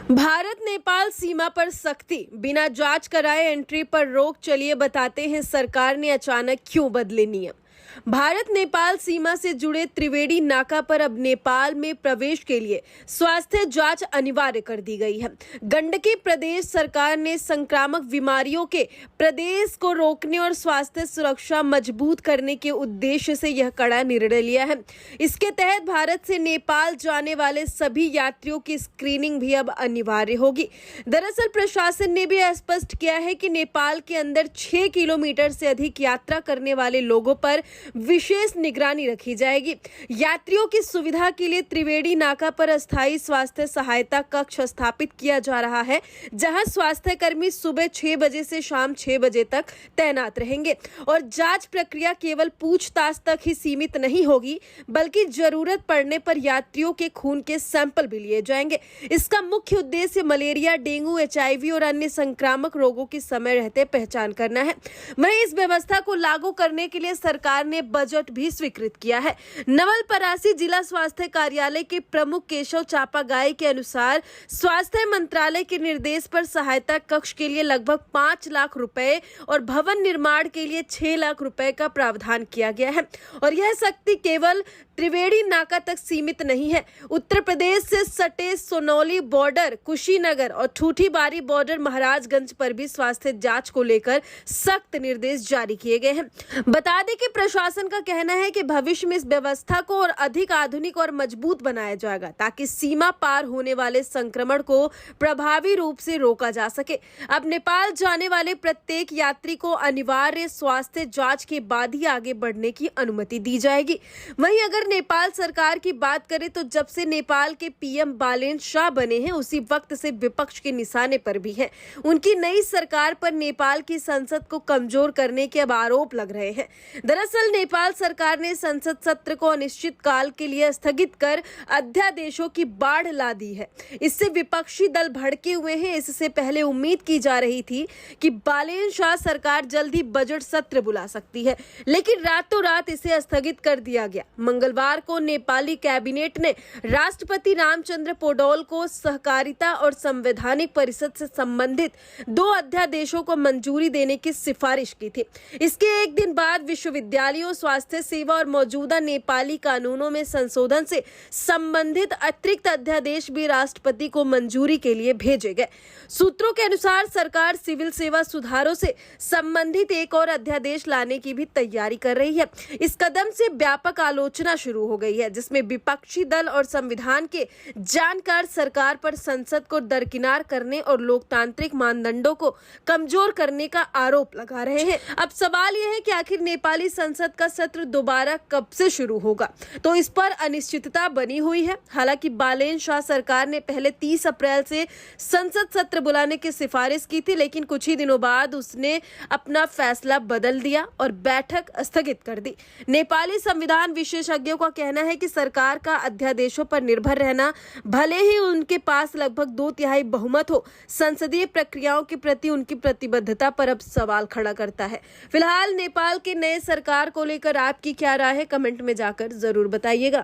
भारत नेपाल सीमा पर सख्ती, बिना जांच कराए एंट्री पर रोक। चलिए बताते हैं सरकार ने अचानक क्यों बदले नियम। भारत नेपाल सीमा से जुड़े त्रिवेणी नाका पर अब नेपाल में प्रवेश के लिए स्वास्थ्य जांच अनिवार्य कर दी गई है। गंडकी प्रदेश सरकार ने संक्रामक बीमारियों के प्रदेश को रोकने और स्वास्थ्य सुरक्षा मजबूत करने के उद्देश्य से यह कड़ा निर्णय लिया है। इसके तहत भारत से नेपाल जाने वाले सभी यात्रियों की स्क्रीनिंग भी अब अनिवार्य होगी। दरअसल प्रशासन ने भी स्पष्ट किया है कि नेपाल के अंदर 6 किलोमीटर से अधिक यात्रा करने वाले लोगों पर विशेष निगरानी रखी जाएगी। यात्रियों की सुविधा के लिए त्रिवेणी नाका पर अस्थायी स्वास्थ्य सहायता कक्ष स्थापित किया जा रहा है, जहां स्वास्थ्य कर्मी सुबह 6 बजे से शाम 6 बजे तक तैनात रहेंगे और जांच प्रक्रिया केवल पूछताछ तक ही सीमित नहीं होगी, बल्कि जरूरत पड़ने पर यात्रियों के खून के सैंपल भी लिए जाएंगे। इसका मुख्य उद्देश्य मलेरिया, डेंगू, HIV और अन्य संक्रामक रोगों की समय रहते पहचान करना है। वहीं इस व्यवस्था को लागू करने के लिए सरकार ने बजट भी स्वीकृत किया है। नवलपरासी जिला स्वास्थ्य कार्यालय के प्रमुख केशव चापागाई के अनुसार स्वास्थ्य मंत्रालय के निर्देश पर सहायता कक्ष के लिए लगभग 5 लाख रुपए और भवन निर्माण के लिए 6 लाख रुपए का प्रावधान किया गया है और यह शक्ति केवल त्रिवेणी नाका तक सीमित नहीं है। उत्तर प्रदेश से सटे सोनौली बॉर्डर, कुशीनगर और ठूठीबारी बॉर्डर महाराजगंज पर भी स्वास्थ्य जांच को लेकर सख्त निर्देश जारी किए गए हैं। बता दें कि प्रशासन का कहना है कि भविष्य में इस व्यवस्था को और अधिक आधुनिक और मजबूत बनाया जाएगा, ताकि सीमा पार होने वाले संक्रमण को प्रभावी रूप से रोका जा सके। अब नेपाल जाने वाले प्रत्येक यात्री को अनिवार्य स्वास्थ्य जांच के बाद ही आगे बढ़ने की अनुमति दी जाएगी। वहीं अगर नेपाल सरकार की बात करें तो जब से नेपाल के PM बालेन शाह बने हैं, उसी वक्त से विपक्ष के निशाने पर भी है। उनकी नई सरकार पर नेपाल की संसद को कमजोर करने के अब आरोप लग रहे हैं। दरअसल नेपाल सरकार ने संसद सत्र को अनिश्चित काल के लिए स्थगित कर अध्यादेशों की बाढ़ ला दी है। इससे विपक्षी दल भड़के हुए हैं। इससे पहले उम्मीद की जा रही थी कि बालेन शाह सरकार जल्द ही बजट सत्र बुला सकती है, लेकिन रातों रात इसे स्थगित कर दिया गया। मंगलवार को नेपाली कैबिनेट ने राष्ट्रपति रामचंद्र पौडेल को सहकारिता और संवैधानिक परिषद से संबंधित 2 अध्यादेशों को मंजूरी देने की सिफारिश की थी। इसके एक दिन बाद विश्वविद्यालयों, स्वास्थ्य सेवा और मौजूदा नेपाली कानूनों में संशोधन से संबंधित अतिरिक्त अध्यादेश भी राष्ट्रपति को मंजूरी के लिए भेजे गए। सूत्रों के अनुसार सरकार सिविल सेवा सुधारों से संबंधित एक और अध्यादेश लाने की भी तैयारी कर रही है। इस कदम से व्यापक आलोचना शुरू हो गई है, जिसमें विपक्षी दल और संविधान के जानकार सरकार पर संसद को दरकिनार करने और लोकतांत्रिक मानदंडों को कमजोर करने का आरोप लगा रहे हैं। अब सवाल यह है कि आखिर नेपाली संसद का सत्र दोबारा कब से शुरू होगा, तो इस पर अनिश्चितता बनी हुई है। हालांकि बालेन शाह सरकार ने पहले 30 अप्रैल से संसद सत्र बुलाने की सिफारिश की थी, लेकिन कुछ ही दिनों बाद उसने अपना फैसला बदल दिया और बैठक स्थगित कर दी। नेपाली संविधान विशेषज्ञों का कहना है कि सरकार का अध्यादेशों पर निर्भर रहना, भले ही उनके पास लगभग 2/3 बहुमत हो, संसदीय प्रक्रियाओं के प्रति उनकी प्रतिबद्धता पर अब सवाल खड़ा करता है। फिलहाल नेपाल के नए सरकार को लेकर आपकी क्या राय है, कमेंट में जाकर जरूर बताइएगा।